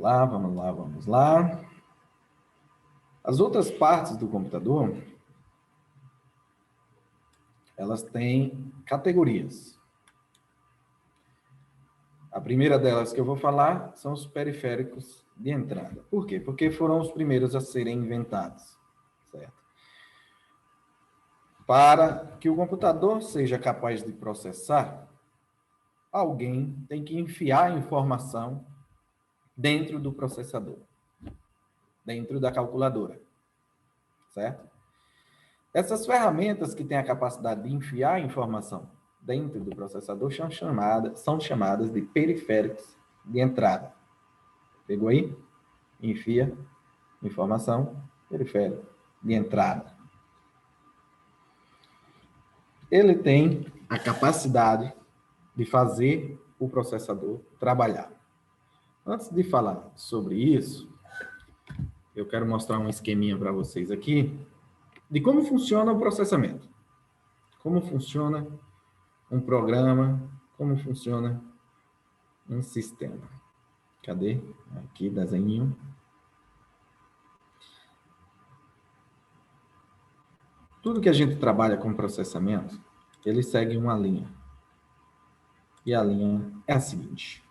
lá, vamos lá, vamos lá. As outras partes do computador, elas têm categorias. A primeira delas que eu vou falar são os periféricos de entrada. Por quê? Porque foram os primeiros a serem inventados, certo? Para que o computador seja capaz de processar, alguém tem que enfiar a informação dentro do processador, dentro da calculadora, certo? Essas ferramentas que têm a capacidade de enfiar a informação dentro do processador são chamadas de periféricos de entrada. Pegou aí? Enfia informação, periférico de entrada. Ele tem a capacidade de fazer o processador trabalhar. Antes de falar sobre isso, eu quero mostrar um esqueminha para vocês aqui de como funciona o processamento. Como funciona um programa, como funciona um sistema. Cadê? Aqui, desenho. Tudo que a gente trabalha com processamento, ele segue uma linha. E a linha é a seguinte.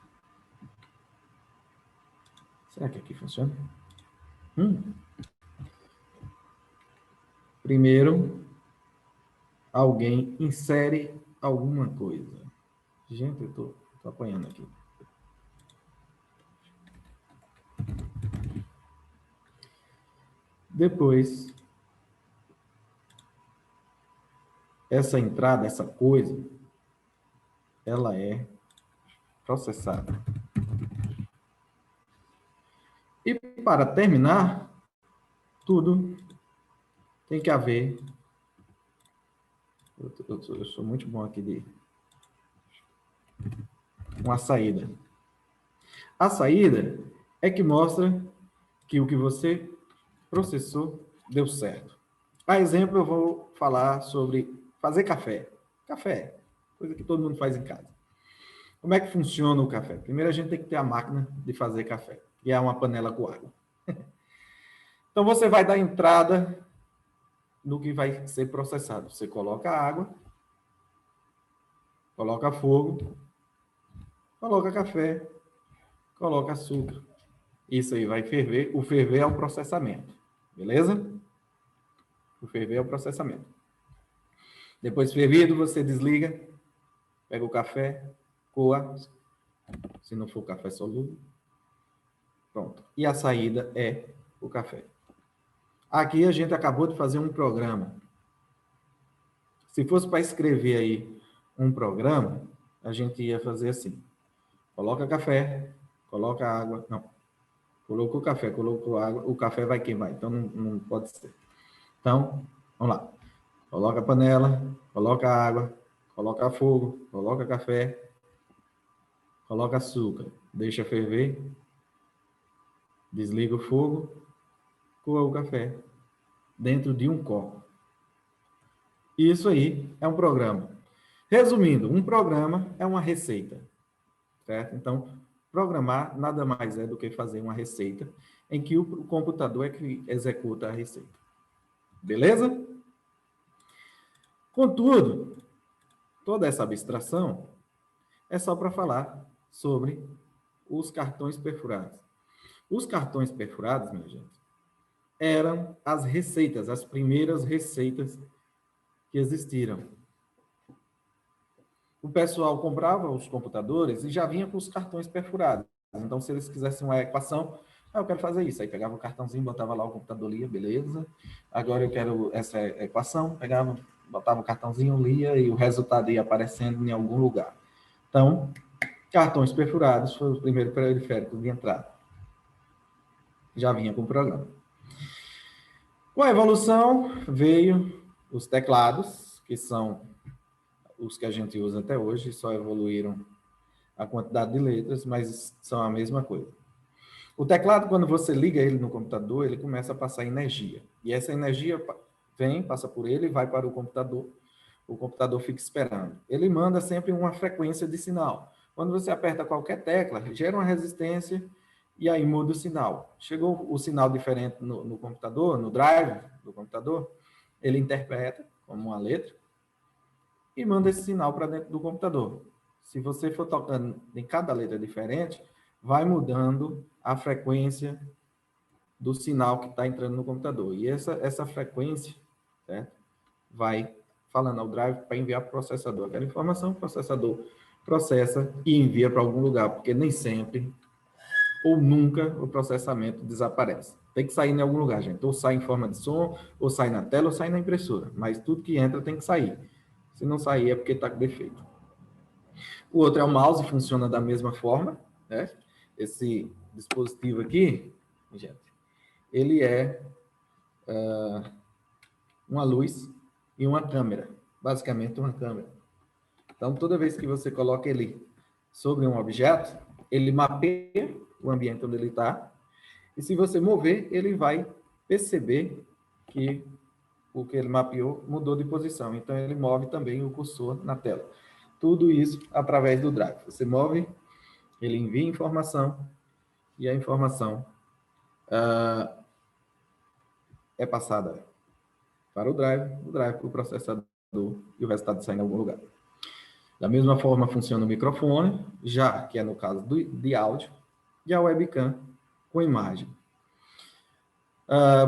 Será que aqui funciona? Primeiro, alguém insere alguma coisa. Gente, eu tô apanhando aqui. Depois, essa entrada, essa coisa, ela é processada. E para terminar, tudo tem que haver... Eu sou muito bom aqui de... uma saída. A saída é que mostra que o que você processou deu certo. A exemplo, eu vou falar sobre fazer café. Café, coisa que todo mundo faz em casa. Como é que funciona o café? Primeiro, a gente tem que ter a máquina de fazer café, que é uma panela com água. Então, você vai dar entrada no que vai ser processado. Você coloca água, coloca fogo, coloca café, coloca açúcar. Isso aí vai ferver. O ferver é o processamento. Beleza? O ferver é o processamento. Depois fervido, você desliga, pega o café, coa, se não for café solúvel. Pronto. E a saída é o café. Aqui a gente acabou de fazer um programa. Se fosse para escrever aí um programa, a gente ia fazer assim. Coloca café, coloca água. Não. Colocou café, colocou água, o café vai queimar. Então não pode ser. Então, vamos lá. Coloca a panela, coloca água, coloca fogo, coloca café, coloca açúcar, deixa ferver, desliga o fogo, coa o café dentro de um copo. Isso aí é um programa. Resumindo, um programa é uma receita, certo? Então, programar nada mais é do que fazer uma receita em que o computador é que executa a receita. Beleza? Contudo, toda essa abstração é só para falar sobre os cartões perfurados. Os cartões perfurados, minha gente, eram as receitas, as primeiras receitas que existiram. O pessoal comprava os computadores e já vinha com os cartões perfurados. Então, se eles quisessem uma equação, eu quero fazer isso. Aí pegava o cartãozinho, botava lá o computador, lia, beleza. Agora eu quero essa equação, pegava, botava o cartãozinho, lia e o resultado ia aparecendo em algum lugar. Então, cartões perfurados foi o primeiro periférico de entrada. Já vinha com o programa. Com a evolução, veio os teclados, que são os que a gente usa até hoje, só evoluíram a quantidade de letras, mas são a mesma coisa. O teclado, quando você liga ele no computador, ele começa a passar energia. E essa energia vem, passa por ele, vai para o computador fica esperando. Ele manda sempre uma frequência de sinal. Quando você aperta qualquer tecla, gera uma resistência e aí muda o sinal. Chegou o sinal diferente no computador, no drive do computador, ele interpreta como uma letra e manda esse sinal para dentro do computador. Se você for tocando em cada letra diferente, vai mudando a frequência do sinal que está entrando no computador. E essa frequência, certo? Vai falando ao drive para enviar para o processador. Aquela informação, o processador processa e envia para algum lugar, porque nem sempre ou nunca o processamento desaparece. Tem que sair em algum lugar, gente. Ou sai em forma de som, ou sai na tela, ou sai na impressora. Mas tudo que entra tem que sair. Se não sair é porque está com defeito. O outro é o mouse, funciona da mesma forma, né? Esse dispositivo aqui, gente, ele é uma luz e uma câmera. Basicamente uma câmera. Então, toda vez que você coloca ele sobre um objeto, ele mapeia o ambiente onde ele está, e se você mover, ele vai perceber que o que ele mapeou mudou de posição. Então, ele move também o cursor na tela. Tudo isso através do drive. Você move, ele envia informação, e a informação é passada para o drive para o processador, e o resultado sai em algum lugar. Da mesma forma funciona o microfone, já que é no caso de áudio, e a webcam com imagem.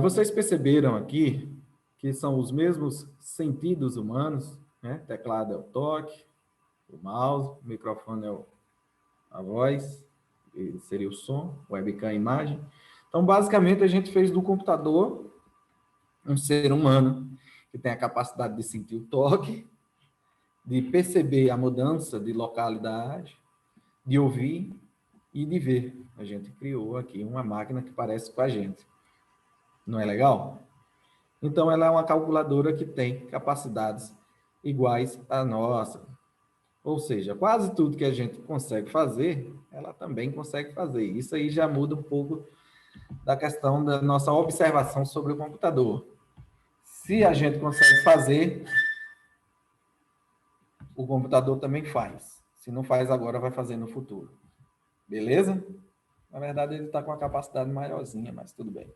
Vocês perceberam aqui que são os mesmos sentidos humanos, né? Teclado é o toque, o mouse, o microfone é a voz, seria o som, webcam a imagem. Então, basicamente, a gente fez do computador um ser humano que tem a capacidade de sentir o toque, de perceber a mudança de localidade, de ouvir e de ver. A gente criou aqui uma máquina que parece com a gente. Não é legal? Então, ela é uma calculadora que tem capacidades iguais à nossa. Ou seja, quase tudo que a gente consegue fazer, ela também consegue fazer. Isso aí já muda um pouco da questão da nossa observação sobre o computador. Se a gente consegue fazer, o computador também faz. Se não faz agora, vai fazer no futuro. Beleza? Na verdade, ele está com uma capacidade maiorzinha, mas tudo bem.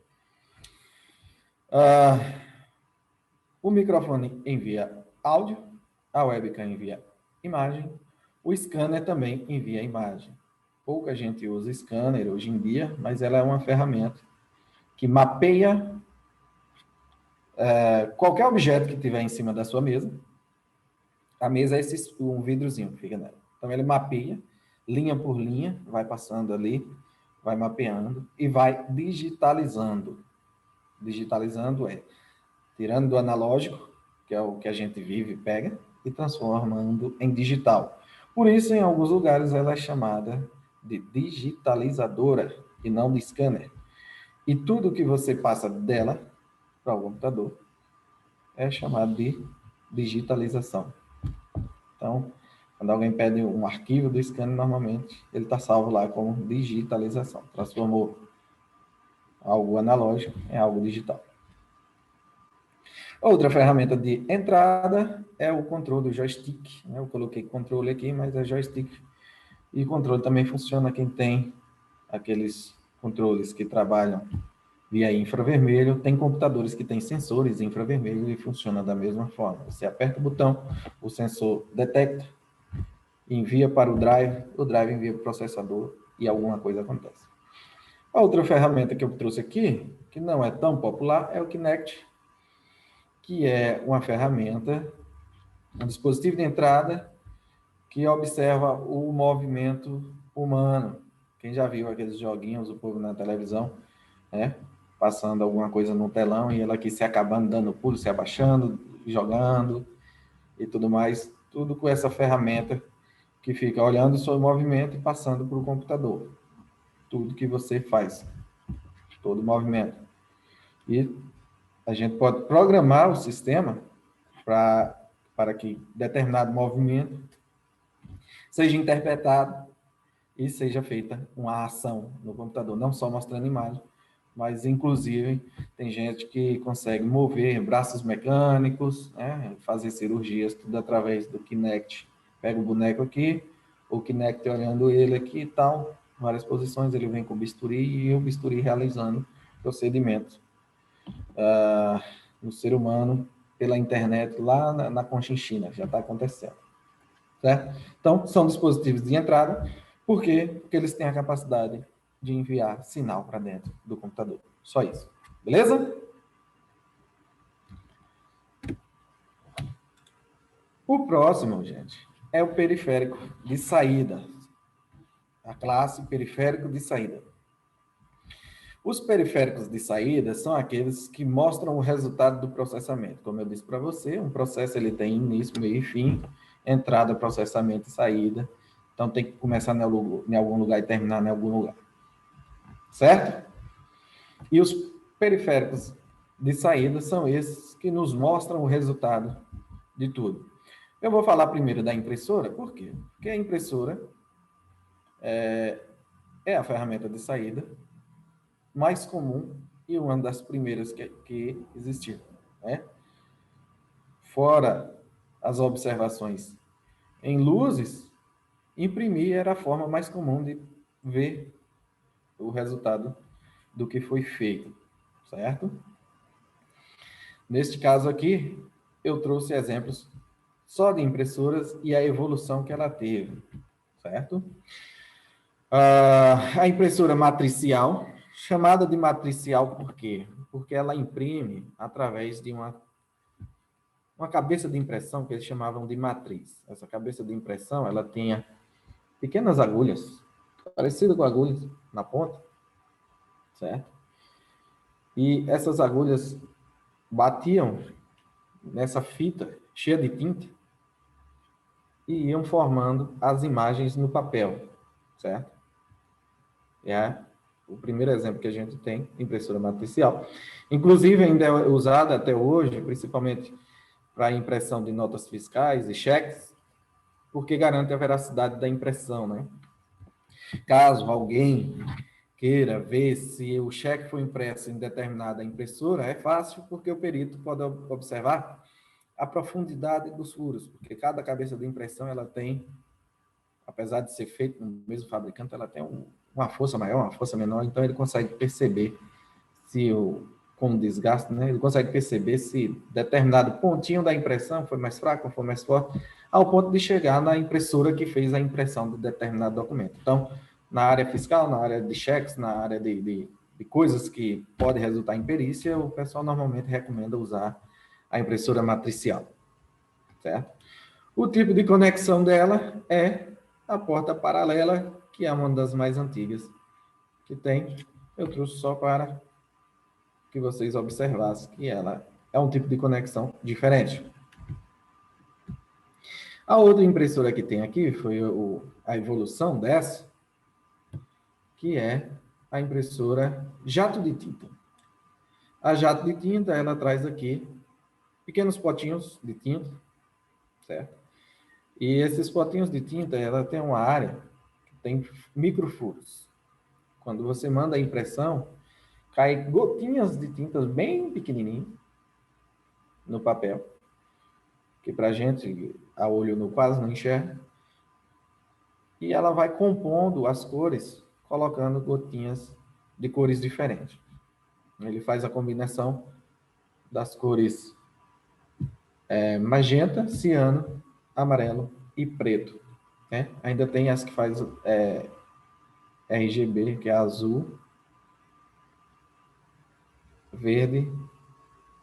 O microfone envia áudio, a webcam envia imagem, o scanner também envia imagem. Pouca gente usa scanner hoje em dia, mas ela é uma ferramenta que mapeia qualquer objeto que tiver em cima da sua mesa. A mesa é um vidrozinho que fica nela. Então, ele mapeia, linha por linha, vai passando ali, vai mapeando e vai digitalizando. Digitalizando é tirando do analógico, que é o que a gente vive e pega, e transformando em digital. Por isso, em alguns lugares, ela é chamada de digitalizadora e não de scanner. E tudo que você passa dela para o computador é chamado de digitalização. Então, quando alguém pede um arquivo do scanner, normalmente ele está salvo lá como digitalização. Transformou algo analógico em algo digital. Outra ferramenta de entrada é o controle do joystick. Eu coloquei controle aqui, mas é joystick. E controle também funciona quem tem aqueles controles que trabalham via infravermelho. Tem computadores que têm sensores infravermelho e funciona da mesma forma. Você aperta o botão, o sensor detecta, envia para o drive envia para o processador e alguma coisa acontece. A outra ferramenta que eu trouxe aqui, que não é tão popular, é o Kinect, que é uma ferramenta, um dispositivo de entrada que observa o movimento humano. Quem já viu aqueles joguinhos, o povo na televisão, né? Passando alguma coisa no telão e ela aqui se acabando, dando pulo, se abaixando, jogando e tudo mais. Tudo com essa ferramenta que fica olhando o seu movimento e passando para o computador. Tudo que você faz, todo o movimento. E a gente pode programar o sistema para que determinado movimento seja interpretado e seja feita uma ação no computador, não só mostrando imagem, mas inclusive tem gente que consegue mover braços mecânicos, né, fazer cirurgias, tudo através do Kinect. Pega o boneco aqui, o Kinect olhando ele aqui e tal, várias posições, ele vem com o bisturi e o bisturi realizando procedimentos no ser humano pela internet lá na Conchinchina, já está acontecendo, certo? Então, são dispositivos de entrada, por quê? Porque eles têm a capacidade de enviar sinal para dentro do computador, só isso, beleza? O próximo, gente, é o periférico de saída, a classe periférico de saída. Os periféricos de saída são aqueles que mostram o resultado do processamento. Como eu disse para você, um processo ele tem início, meio e fim, entrada, processamento e saída. Então tem que começar em algum lugar e terminar em algum lugar. Certo? E os periféricos de saída são esses que nos mostram o resultado de tudo. Eu vou falar primeiro da impressora, por quê? Porque a impressora é a ferramenta de saída mais comum e uma das primeiras que existiu, né? Fora as observações em luzes, imprimir era a forma mais comum de ver o resultado do que foi feito, certo? Neste caso aqui, eu trouxe exemplos só de impressoras e a evolução que ela teve, certo? A impressora matricial, chamada de matricial por quê? Porque ela imprime através de uma cabeça de impressão que eles chamavam de matriz. Essa cabeça de impressão, ela tinha pequenas agulhas, parecidas com agulhas na ponta, certo? E essas agulhas batiam nessa fita cheia de tinta e iam formando as imagens no papel, certo? É o primeiro exemplo que a gente tem, impressora matricial. Inclusive, ainda é usada até hoje, principalmente para impressão de notas fiscais e cheques, porque garante a veracidade da impressão, né? Caso alguém queira ver se o cheque foi impresso em determinada impressora, é fácil, porque o perito pode observar a profundidade dos furos, porque cada cabeça de impressão ela tem, apesar de ser feita no mesmo fabricante, ela tem uma força maior, uma força menor, então ele consegue perceber se com desgaste, né, ele consegue perceber se determinado pontinho da impressão foi mais fraco ou foi mais forte, ao ponto de chegar na impressora que fez a impressão de determinado documento. Então, na área fiscal, na área de cheques, na área de coisas que podem resultar em perícia, o pessoal normalmente recomenda usar a impressora matricial, certo? O tipo de conexão dela é a porta paralela, que é uma das mais antigas que tem. Eu trouxe só para que vocês observassem que ela é um tipo de conexão diferente. A outra impressora que tem aqui foi a evolução dessa, que é a impressora jato de tinta. A jato de tinta, ela traz aqui pequenos potinhos de tinta, certo? E esses potinhos de tinta, ela tem uma área que tem microfuros. Quando você manda a impressão, cai gotinhas de tinta bem pequenininho no papel, que para a gente, a olho nu, quase não enxerga, e ela vai compondo as cores, colocando gotinhas de cores diferentes. Ele faz a combinação das cores magenta, ciano, amarelo e preto, né? Ainda tem as que faz RGB, que é azul, verde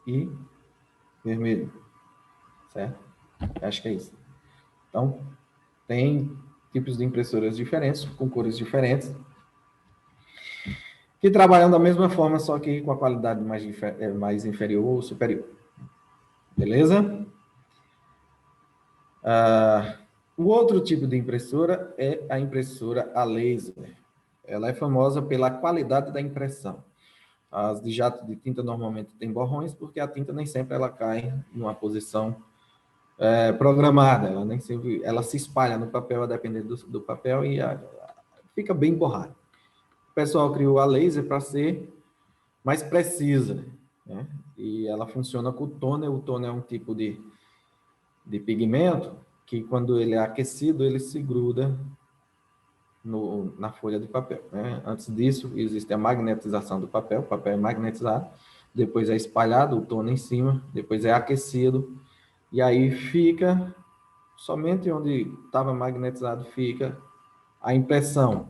e vermelho, certo? Acho que é isso. Então, tem tipos de impressoras diferentes, com cores diferentes, que trabalham da mesma forma, só que com a qualidade mais inferior ou superior. Beleza? O outro tipo de impressora é a impressora a laser. Ela é famosa pela qualidade da impressão. As de jato de tinta normalmente têm borrões, porque a tinta nem sempre ela cai em uma posição programada. Ela nem sempre, ela se espalha no papel, a depender do papel, e fica bem borrada. O pessoal criou a laser para ser mais precisa, né? E ela funciona com o toner. O toner é um tipo de pigmento que, quando ele é aquecido, ele se gruda na folha de papel, né? Antes disso, existe a magnetização do papel, o papel é magnetizado, depois é espalhado o toner em cima, depois é aquecido, e aí fica, somente onde estava magnetizado fica a impressão.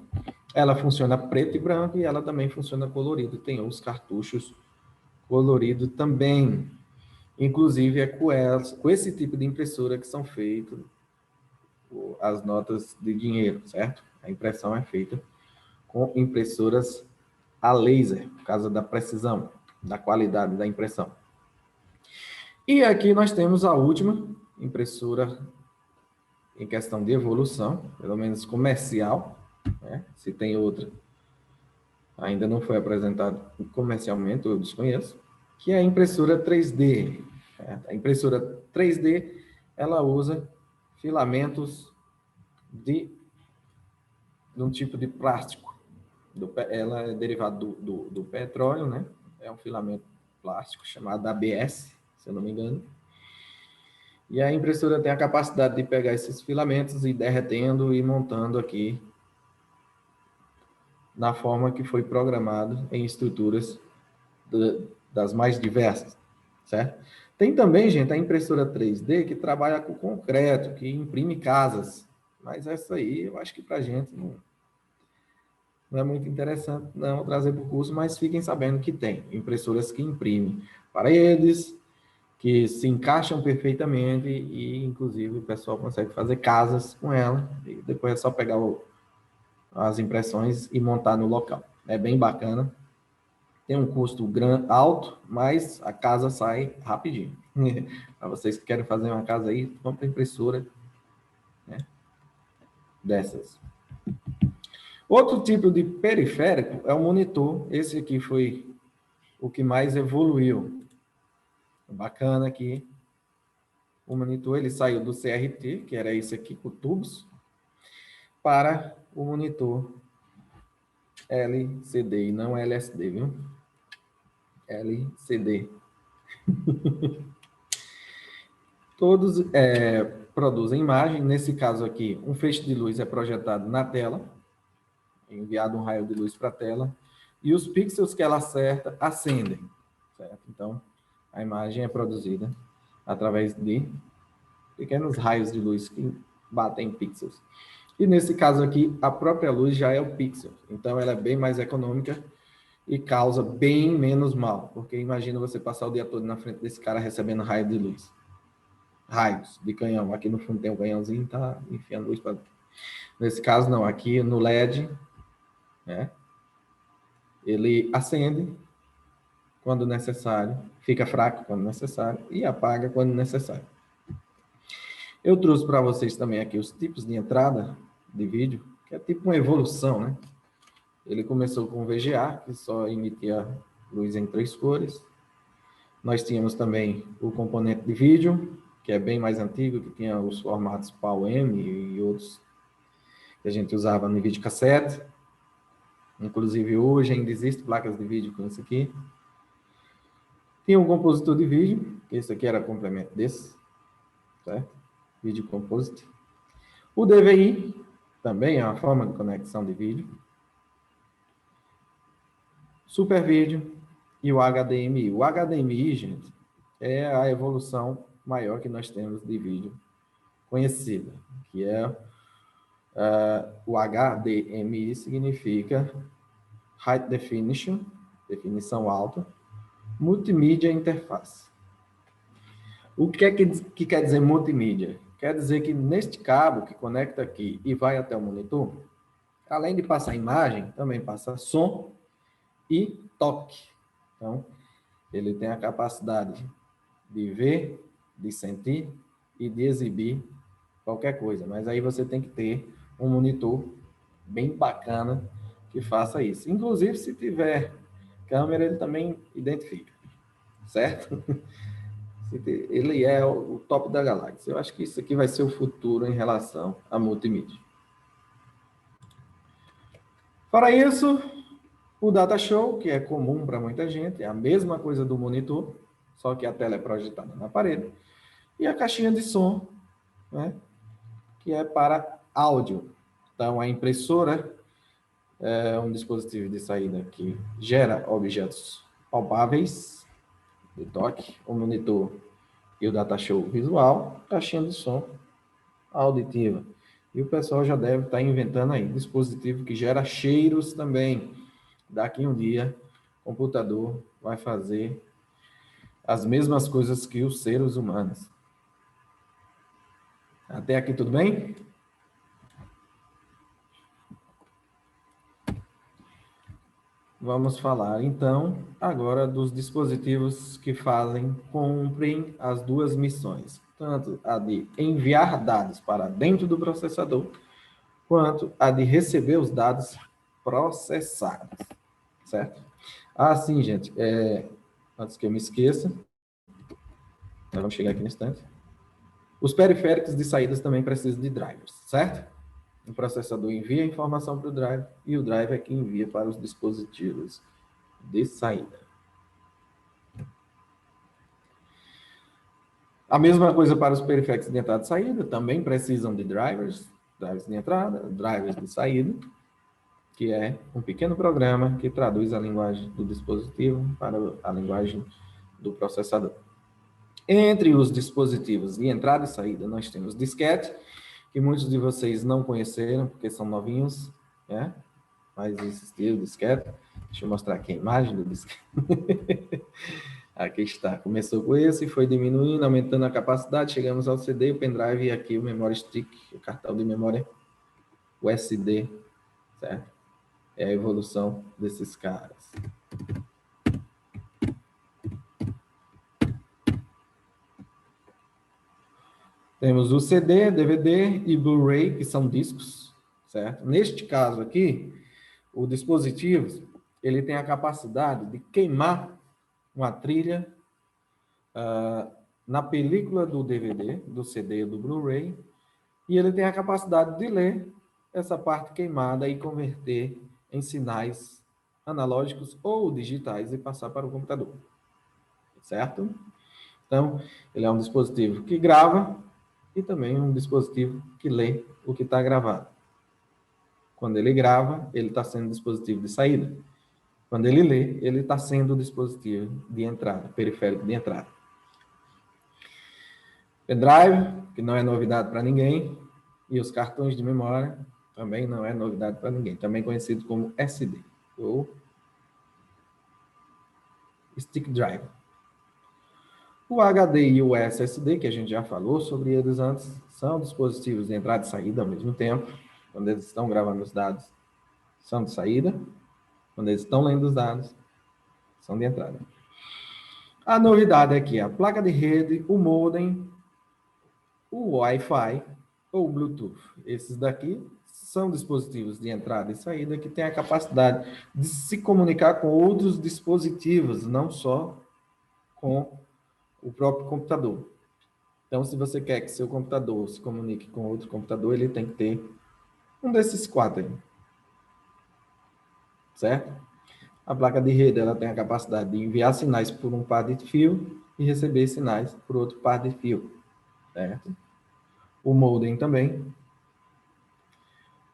Ela funciona preto e branco e ela também funciona colorido, tem os cartuchos coloridos também. Inclusive, é com esse tipo de impressora que são feitas as notas de dinheiro, certo? A impressão é feita com impressoras a laser, por causa da precisão, da qualidade da impressão. E aqui nós temos a última impressora em questão de evolução, pelo menos comercial, né? Se tem outra, ainda não foi apresentada comercialmente, eu desconheço, que é a impressora 3D. A impressora 3D, ela usa filamentos de um tipo de plástico. Ela é derivada do petróleo, né? É um filamento plástico chamado ABS, se eu não me engano. E a impressora tem a capacidade de pegar esses filamentos e ir derretendo e montando aqui na forma que foi programado em estruturas das mais diversas, certo? Tem também, gente, a impressora 3D que trabalha com concreto, que imprime casas. Mas essa aí, eu acho que para a gente não é muito interessante não trazer para o curso, mas fiquem sabendo que tem impressoras que imprimem paredes, que se encaixam perfeitamente e, inclusive, o pessoal consegue fazer casas com ela. E depois é só pegar as impressões e montar no local. É bem bacana. Tem um custo alto, mas a casa sai rapidinho. Para vocês que querem fazer uma casa aí, compra impressora, né, dessas. Outro tipo de periférico é o monitor. Esse aqui foi o que mais evoluiu. Bacana aqui. O monitor ele saiu do CRT, que era esse aqui com tubos, para o monitor LCD e não LSD, viu? LCD. Todos produzem imagem. Nesse caso aqui, um feixe de luz é projetado na tela, é enviado um raio de luz para a tela, e os pixels que ela acerta acendem, certo? Então, a imagem é produzida através de pequenos raios de luz que batem em pixels. E nesse caso aqui, a própria luz já é o pixel, então ela é bem mais econômica e causa bem menos mal, porque imagina você passar o dia todo na frente desse cara recebendo raio de luz. Raios de canhão. Aqui no fundo tem um canhãozinho, tá enfiando luz para. Nesse caso, não. Aqui no LED, né? Ele acende quando necessário, fica fraco quando necessário e apaga quando necessário. Eu trouxe para vocês também aqui os tipos de entrada de vídeo, que é tipo uma evolução, né? Ele começou com o VGA, que só emitia luz em 3 cores. Nós tínhamos também o componente de vídeo, que é bem mais antigo, que tinha os formatos PAL-M e outros que a gente usava no videocassete. Inclusive, hoje ainda existem placas de vídeo com isso aqui. Tinha um compositor de vídeo, que esse aqui era complemento desse, certo? Video Composite. O DVI também é uma forma de conexão de vídeo. Super Vídeo e o HDMI. O HDMI, gente, é a evolução maior que nós temos de vídeo conhecida, que é o HDMI significa High Definition, definição alta, Multimídia Interface. O que é que quer dizer multimídia? Quer dizer que neste cabo que conecta aqui e vai até o monitor, além de passar imagem, também passa som e toque. Então, ele tem a capacidade de ver, de sentir e de exibir qualquer coisa. Mas aí você tem que ter um monitor bem bacana que faça isso. Inclusive, se tiver câmera, ele também identifica, certo? Ele é o top da galáxia. Eu acho que isso aqui vai ser o futuro em relação à multimídia. Para isso, o data show, que é comum para muita gente, é a mesma coisa do monitor, só que a tela é projetada na parede, e a caixinha de som, né, que é para áudio. Então, a impressora é um dispositivo de saída que gera objetos palpáveis de toque, o monitor e o datashow visual, caixinha de som auditiva. E o pessoal já deve estar inventando aí dispositivo que gera cheiros também. Daqui um dia, o computador vai fazer as mesmas coisas que os seres humanos. Até aqui tudo bem? Vamos falar então agora dos dispositivos que cumprem as duas missões, tanto a de enviar dados para dentro do processador, quanto a de receber os dados processados, certo? Ah, sim, gente, antes que eu me esqueça, vamos chegar aqui no instante. Os periféricos de saídas também precisam de drivers, certo? O processador envia a informação para o drive e o drive é que envia para os dispositivos de saída. A mesma coisa para os periféricos de entrada e saída, também precisam de drivers de entrada, drivers de saída, que é um pequeno programa que traduz a linguagem do dispositivo para a linguagem do processador. Entre os dispositivos de entrada e saída, nós temos disquete, que muitos de vocês não conheceram, porque são novinhos, né? Mas existiu o disquete. Deixa eu mostrar aqui a imagem do disquete. Aqui está. Começou com esse, foi diminuindo, aumentando a capacidade, chegamos ao CD, o pendrive e aqui o memory stick, o cartão de memória USB, certo? É a evolução desses caras. Temos o CD, DVD e Blu-ray, que são discos, certo? Neste caso aqui, o dispositivo, ele tem a capacidade de queimar uma trilha na película do DVD, do CD e do Blu-ray, e ele tem a capacidade de ler essa parte queimada e converter em sinais analógicos ou digitais e passar para o computador, certo? Então, ele é um dispositivo que grava e também um dispositivo que lê o que está gravado. Quando ele grava, ele está sendo dispositivo de saída. Quando ele lê, ele está sendo o dispositivo de entrada, periférico de entrada. Pendrive, que não é novidade para ninguém, e os cartões de memória também não é novidade para ninguém, também conhecido como SD, ou Stick Drive. O HD e o SSD, que a gente já falou sobre eles antes, são dispositivos de entrada e saída ao mesmo tempo. Quando eles estão gravando os dados, são de saída. Quando eles estão lendo os dados, são de entrada. A novidade é que a placa de rede, o modem, o Wi-Fi ou o Bluetooth. Esses daqui são dispositivos de entrada e saída que têm a capacidade de se comunicar com outros dispositivos, não só com o próprio computador. Então, se você quer que seu computador se comunique com outro computador, ele tem que ter um desses quatro aí. Certo? A placa de rede ela tem a capacidade de enviar sinais por um par de fio e receber sinais por outro par de fio. Certo? O modem também.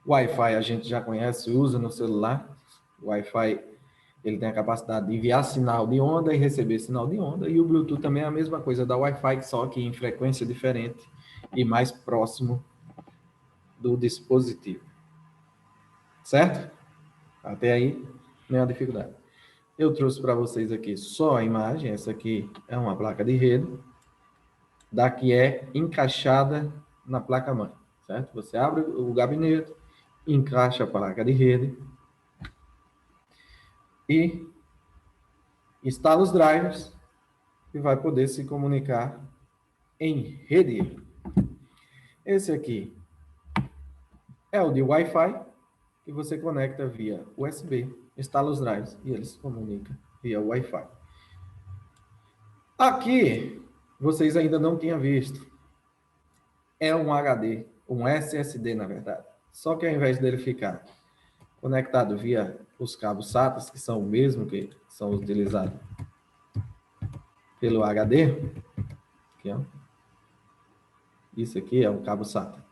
O Wi-Fi a gente já conhece, usa no celular. O Wi-Fi ele tem a capacidade de enviar sinal de onda e receber sinal de onda. E o Bluetooth também é a mesma coisa da Wi-Fi, só que em frequência diferente e mais próximo do dispositivo. Certo? Até aí, nenhuma dificuldade. Eu trouxe para vocês aqui só a imagem. Essa aqui é uma placa de rede. Daqui é encaixada na placa-mãe, certo? Você abre o gabinete, encaixa a placa de rede e instala os drivers e vai poder se comunicar em rede. Esse aqui é o de Wi-Fi, que você conecta via USB, instala os drivers e ele se comunica via Wi-Fi. Aqui, vocês ainda não tinham visto, é um HD, um SSD na verdade. Só que ao invés dele ficar conectado via os cabos SATA, que são o mesmo que são utilizados pelo HD, aqui, ó. Isso aqui é um cabo SATA.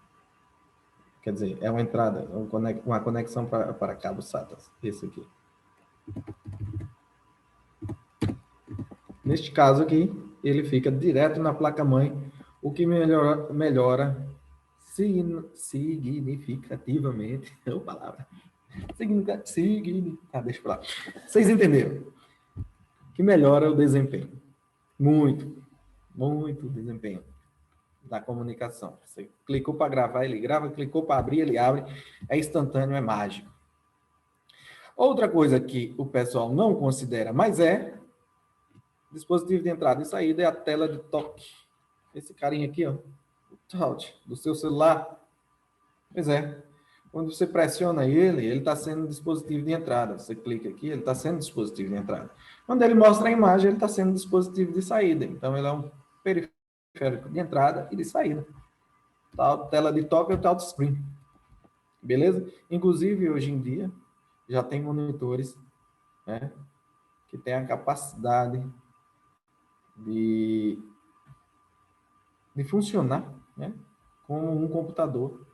Quer dizer, é uma entrada, uma conexão para cabo SATA, esse aqui. Neste caso aqui, ele fica direto na placa-mãe, o que melhora significativamente, é a palavra, deixa pra lá. Vocês entenderam? Que melhora o desempenho. Muito desempenho da comunicação. Você clicou para gravar, ele grava, clicou para abrir, ele abre, é instantâneo, é mágico. Outra coisa que o pessoal não considera, mas é dispositivo de entrada e saída, é a tela de toque. Esse carinha aqui, ó, o touch do seu celular. Pois é. Quando você pressiona ele está sendo dispositivo de entrada. Você clica aqui, ele está sendo dispositivo de entrada. Quando ele mostra a imagem, ele está sendo dispositivo de saída. Então, ele é um periférico de entrada e de saída. Tela de toque é o touchscreen. Beleza? Inclusive, hoje em dia, já tem monitores, né, que tem a capacidade de funcionar, né, como um computador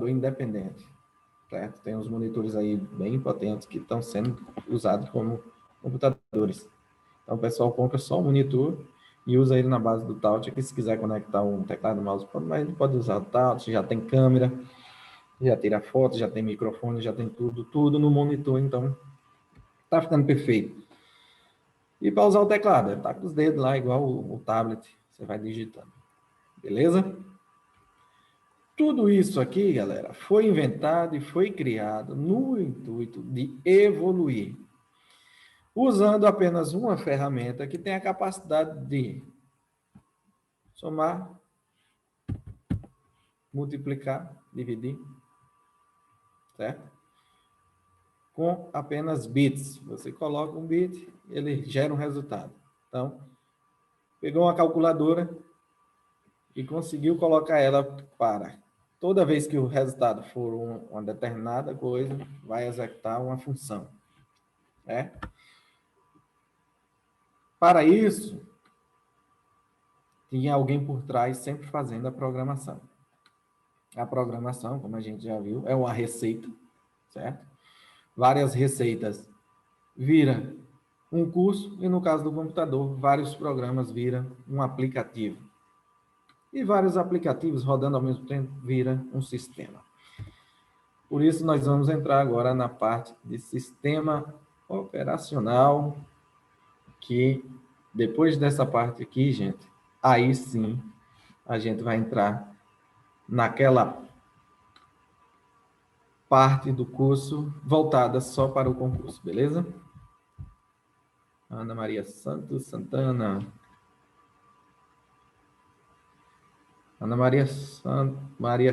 independente, certo? Tem uns monitores aí bem potentes que estão sendo usados como computadores. Então, o pessoal compra só o monitor e usa ele na base do touch, que se quiser conectar um teclado, mouse, mas ele pode usar o touch, já tem câmera, já tira foto, já tem microfone, já tem tudo no monitor, então tá ficando perfeito. E para usar o teclado, tá com os dedos lá, igual o tablet, você vai digitando. Beleza? Tudo isso aqui, galera, foi inventado e foi criado no intuito de evoluir, usando apenas uma ferramenta que tem a capacidade de somar, multiplicar, dividir, certo? Com apenas bits. Você coloca um bit, ele gera um resultado. Então, pegou uma calculadora e conseguiu colocar ela para toda vez que o resultado for uma determinada coisa, vai executar uma função, né? Para isso, tinha alguém por trás sempre fazendo a programação. A programação, como a gente já viu, é uma receita, certo? Várias receitas vira um curso e, no caso do computador, vários programas viram um aplicativo. E vários aplicativos rodando ao mesmo tempo vira um sistema. Por isso, nós vamos entrar agora na parte de sistema operacional, que depois dessa parte aqui, gente, aí sim a gente vai entrar naquela parte do curso voltada só para o concurso, beleza? Ana Maria Santos Santana. Ana Maria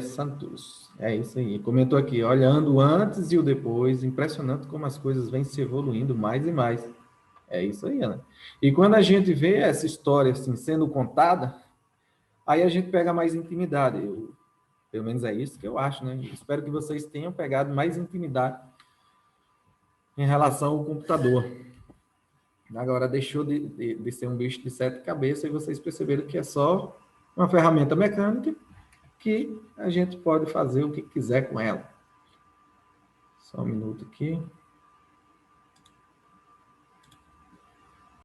Santos. É isso aí. Comentou aqui, olhando o antes e o depois, impressionante como as coisas vêm se evoluindo mais e mais. É isso aí, Ana. E quando a gente vê essa história assim sendo contada, aí a gente pega mais intimidade. Pelo menos é isso que eu acho, né? Espero que vocês tenham pegado mais intimidade em relação ao computador. Agora deixou de ser um bicho de sete cabeças e vocês perceberam que é só uma ferramenta mecânica que a gente pode fazer o que quiser com ela. Só um minuto aqui.